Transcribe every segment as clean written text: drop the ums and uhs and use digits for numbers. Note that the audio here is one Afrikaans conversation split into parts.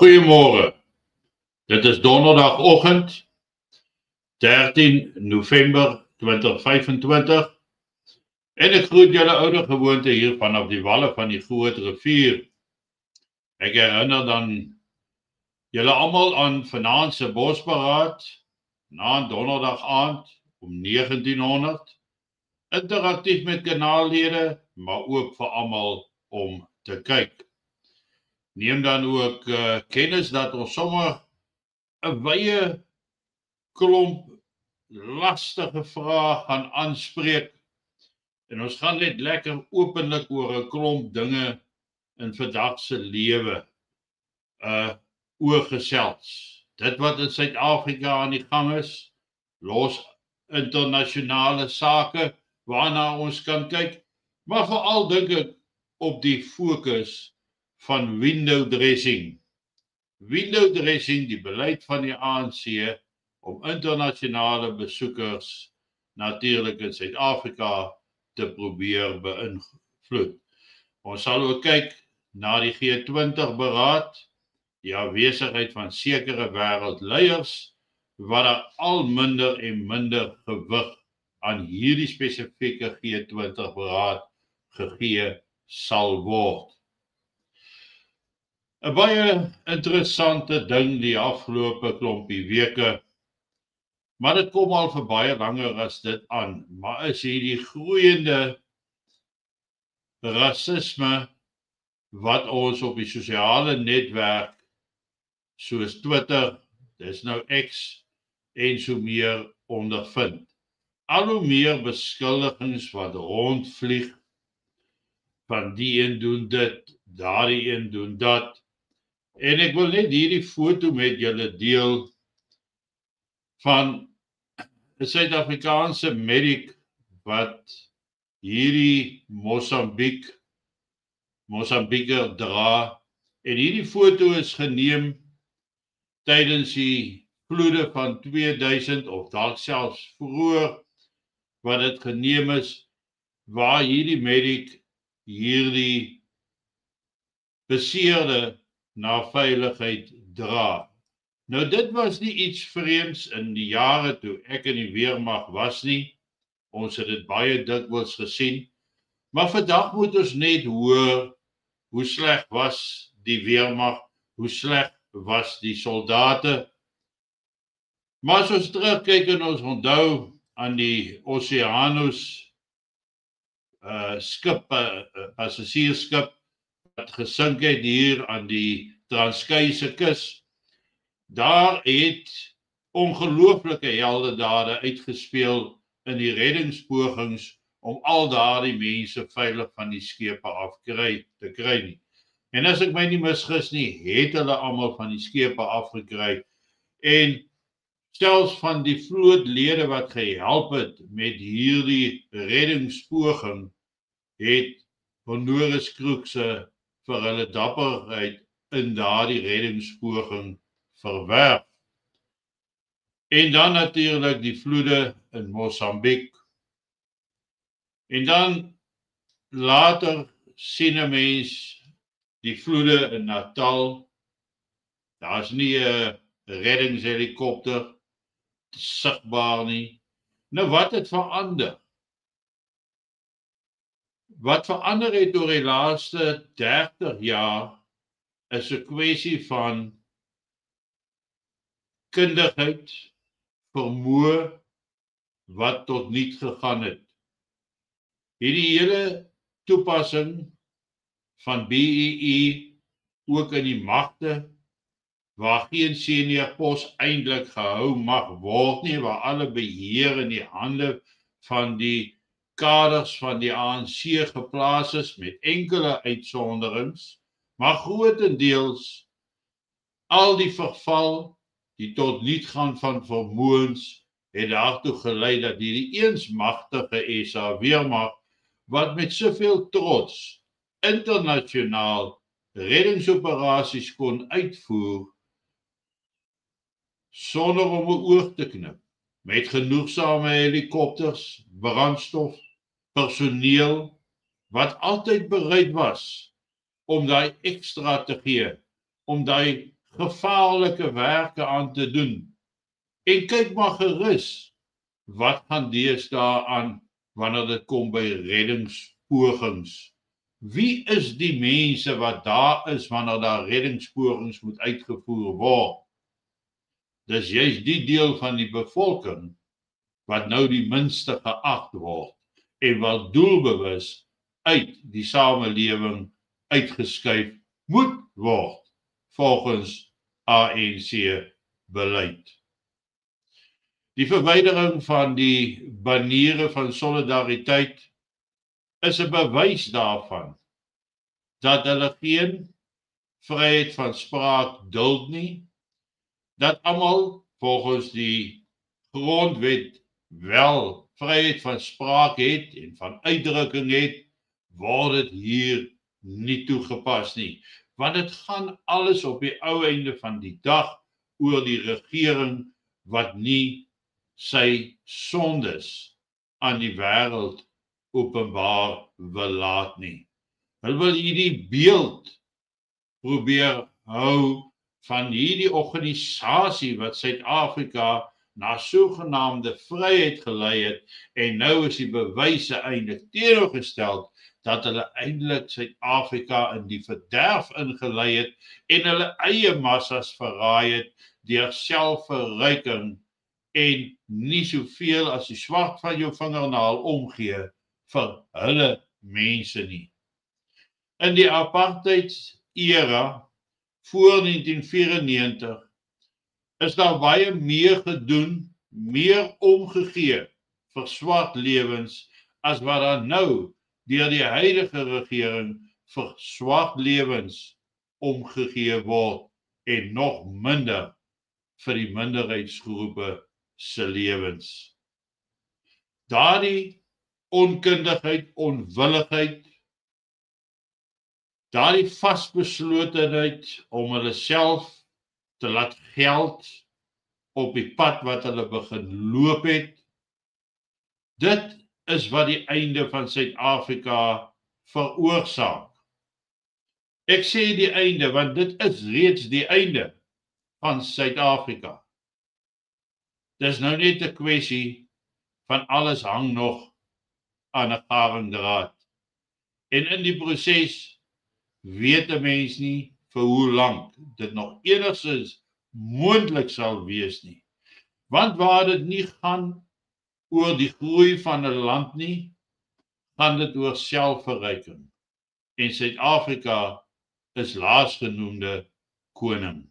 Goeiemôre. Dit is donderdagoggend, 13 November 2025 en ek groet julle oude gewoonte hier vanaf die walle van die Groot Rivier. Ek herinner dan julle almal aan vanaand se bosberaad, na donderdag aand om 1900, interaktief met kanaallede, maar ook vir almal om te kyk. Neem dan ook kennis dat ons sommer 'n wye klomp lastige vrae gaan aanspreek en ons gaan net lekker openlik oor 'n klomp dinge in vandag se lewe oorgesels. Dit wat in Suid-Afrika aan die gang is, los internasionale sake waarna ons kan kyk, maar veral dink ek op die fokus van window dressing. Window dressing, die beleid van die ANC om internasionale besoekers natuurlik in Suid-Afrika te probeer beïnvloed. Ons sal ook kyk na die G20 beraad, die afwesigheid van sekere wêreldleiers, wat daar al minder en minder gewig aan hierdie spesifieke G20 beraad gegee sal word. 'n Baie interessante ding die afgelope klompie weke, maar dit kom al vir baie langer as dit aan, maar is hierdie groeiende rasisme wat ons op die sosiale netwerk soos Twitter, dis nou X en so meer ondervind. Al hoe meer beskuldigings wat rondvlieg, van die een doen dit, daardie een doen dat. En ek wil net hierdie foto met julle deel van 'n Suid-Afrikaanse medic wat hierdie Mosambiker dra. En hierdie foto is geneem tydens die vloede van 2000 of dalk selfs vroeër wat dit geneem is, waar hierdie medic hierdie beseerde na veiligheid dra. Nou dit was nie iets vreemds in die jare toe ek in die weermag was nie. Ons het dit baie dikwels gesien. Maar vandag moet ons net hoor hoe sleg was die weermag, hoe sleg was die soldate. Maar as ons terugkyk en ons onthou aan die Oceanus skip, passasiersskip wat gesink het hier aan die Transkei'se kus, daar het ongelooflike heldedade uitgespeel in die reddingspogings om al daardie mense veilig van die skepe af te kry nie. En as ek my nie misgis nie, het hulle almal van die skepe afgekry. En selfs van die vlootlede wat gehelp het met hierdie reddingspoging, het Honoris Cruxe vir hulle dapperheid in daardie reddingspoging verwerf. En dan natuurlik die vloede in Mosambiek. En dan later sien 'n mens die vloede in Natal. Daar's nie 'n reddingshelikopter sigbaar nie. Nou wat het verander? Wat verander het oor die laaste 30 jaar is 'n kwessie van kundigheid, vermoë wat tot niet gegaan het. Hierdie hele toepassing van BEE ook in die magte, waar geen senior pos eintlik gehou mag word nie, waar alle beheer in die hande van die kaders van die ANC geplaas is, met enkele uitsonderings, maar grotendeels al die verval, die tot niet gaan van vermoëns, het daartoe gelei dat hierdie eens magtige SA weermag, wat met soveel trots internasionaal reddingsoperasies kon uitvoer, sonder om 'n oog te knip, met genoegsame helikopters, brandstof, personeel, wat altyd bereid was om daai ekstra te gee, om daai gevaarlike werke aan te doen. En kyk maar gerus, wat gaan deesdae aan wanneer dit kom by reddingspogings? Wie is die mense wat daar is wanneer daar reddingspogings moet uitgevoer word? Dis juist die deel van die bevolking wat nou die minste geag word en wat doelbewus uit die samelewing uitgeskuif moet word volgens ANC beleid. Die verwydering van die baniere van solidariteit is 'n bewys daarvan dat hulle geen vryheid van spraak duld nie, dat almal volgens die grondwet wel vryheid van spraak het en van uitdrukking het, word dit hier nie toegepas nie. Want dit gaan alles op die ou einde van die dag oor die regering wat nie sy sondes aan die wêreld openbaar wil laat nie. Hulle wil hierdie beeld probeer hou van hierdie organisasie wat Suid-Afrika na sogenaamde vryheid gelei het en nou is die bewyse eintlik teenoorgestel dat hulle eintlik Suid-Afrika in die verderf ingelei het en hulle eie massas verraai het deur selfverryking en nie soveel as die swart van jou vingernaal omgee vir hulle mense nie. In die apartheid-era voor 1994 is daar baie meer gedoen, meer omgegee vir swart lewens as wat daar nou deur die huidige regering vir swart lewens omgegee word en nog minder vir die minderheidsgroepe se lewens. Daardie onkundigheid, onwilligheid, daardie vasbeslotenheid om hulle self te laat geld op die pad wat hulle begin loop het, dit is wat die einde van Suid-Afrika veroorsaak. Ek sê die einde, want dit is reeds die einde van Suid-Afrika. Dis nou net 'n kwessie van alles hang nog aan 'n garingdraad. En in die proses weet 'n mens nie vir hoe lank dit nog enigstens moontlik sal wees nie. Want waar dit nie gaan oor die groei van 'n land nie, gaan dit oor selfverryking. En Suid-Afrika is laasgenoemde koning.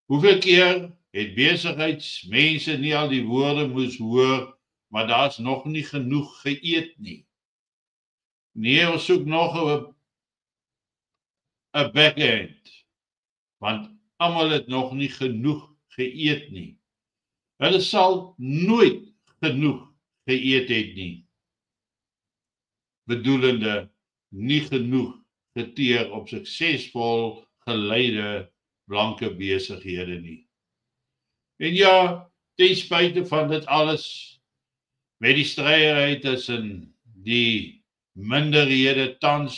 Hoeveel keer het besigheidsmense nie al die woorde moes hoor, maar daar's nog nie genoeg geëet nie. Nee, ons soek nog 'n backhand, want almal het nog nie genoeg geëet nie. Hulle sal nooit genoeg geëet het nie. Bedoelende nie genoeg geteer op suksesvol geleide blanke besighede nie. En ja, ten spyte van dit alles, met die stryery tussen die minderhede tans,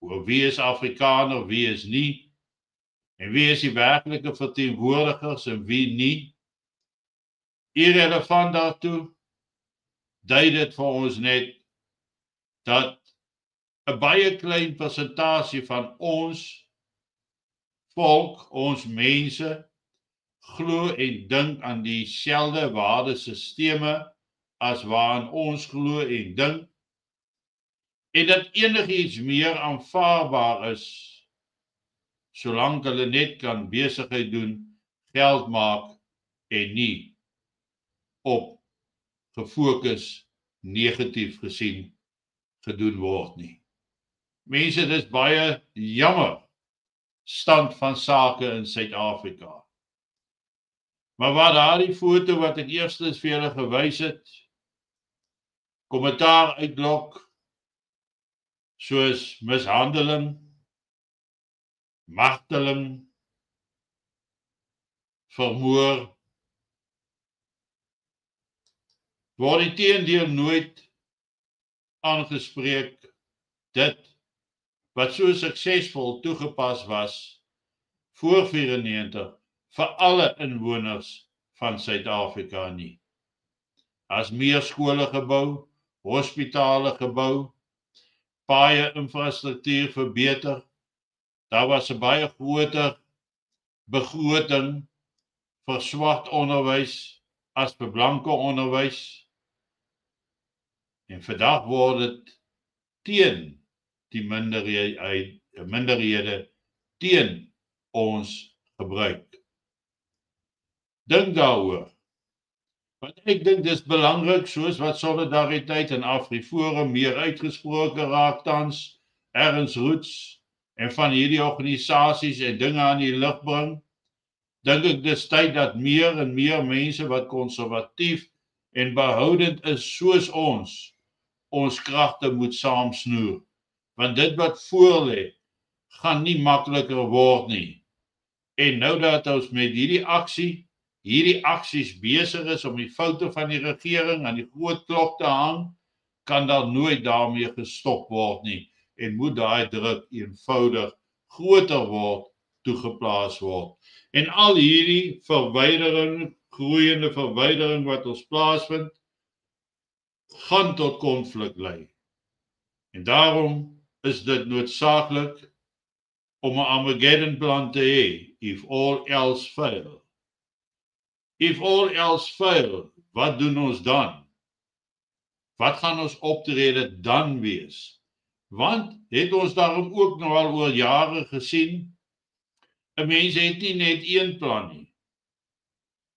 oor wie is Afrikaner, wie is nie, en wie is die werklike verteenwoordigers en wie nie, irrelevant daartoe, dui dit vir ons net dat 'n baie klein persentasie van ons volk, ons mense, glo en dink aan dieselfde waardesisteme as waaraan ons glo en dink, en dat enigiets meer aanvaarbaar is, solank hulle net kan besigheid doen, geld maak en nie op gefokus negatief gesien gedoen word nie. Mense, dit is baie jammer stand van sake in Suid-Afrika. Maar waar daardie foto wat ek eerstens vir julle gewys het, kommentaar uitlok, soos mishandeling, marteling, vermoor, word die teendeel nooit aangespreek. Dit wat so suksesvol toegepas was voor 94 vir alle inwoners van Suid-Afrika nie. As meer skole gebou, hospitale gebou, paaie infrastruktuur verbeter, daar was 'n baie groter begroting vir swart onderwys as vir blanke onderwys. En vandag word dit teen die minderhede teen ons gebruik. Dink daaroor. Want ek dink dis belangrik, soos wat solidariteit en AfriForum meer uitgesproke raak tans, Ernst Roets en van hierdie organisasies en dinge aan die lig bring, dink ek dis tyd dat meer en meer mense wat konservatief en behoudend is soos ons kragte moet saamsnoer. Want dit wat voor lê, gaan nie makliker word nie. En nou dat ons met hierdie aksies besig is om die foute van die regering aan die groot klok te hang, kan daar nooit daarmee gestop word nie en moet daai druk eenvoudig groter word, toegeplaas word. En al hierdie groeiende verwydering wat ons plaasvind, gaan tot konflik lei. En daarom is dit noodsaaklik om 'n Armageddon plan te hê, if all else fail. If all else fail, wat doen ons dan? Wat gaan ons optrede dan wees? Want het ons daarom ook nou al oor jare gesien, 'n mens het nie net een plan nie.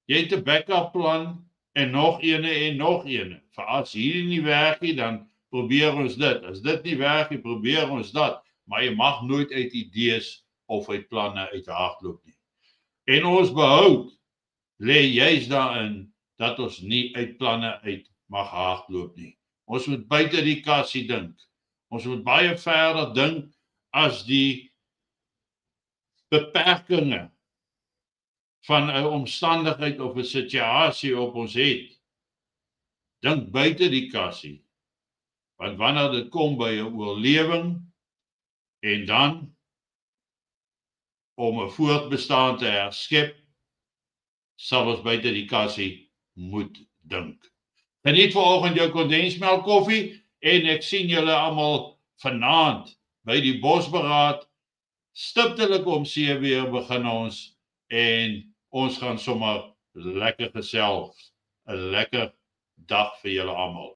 Jy het 'n backup plan en nog ene. Vir as hierdie nie werk nie, dan probeer ons dit. As dit nie werk nie, probeer ons dat. Maar jy mag nooit uit idees of uit planne uithardloop nie. En ons behoud lê juis daarin dat ons nie uit planne uit mag hardloop nie. Ons moet buite die kassie dink. Ons moet baie verder dink as die beperkings van 'n omstandigheid of 'n situasie op ons het. Dink buite die kassie. Want wanneer dit kom by 'n oorlewing en dan om 'n voortbestaan te herskep, sal ons buite die kassie moet dink. Geniet vanoggend jou kondensmelk koffie en ek sien julle almal vanaand by die Bosberaad. Stiptelik om 7:00 begin ons en ons gaan sommer lekker gesels. 'n Lekker dag vir julle almal.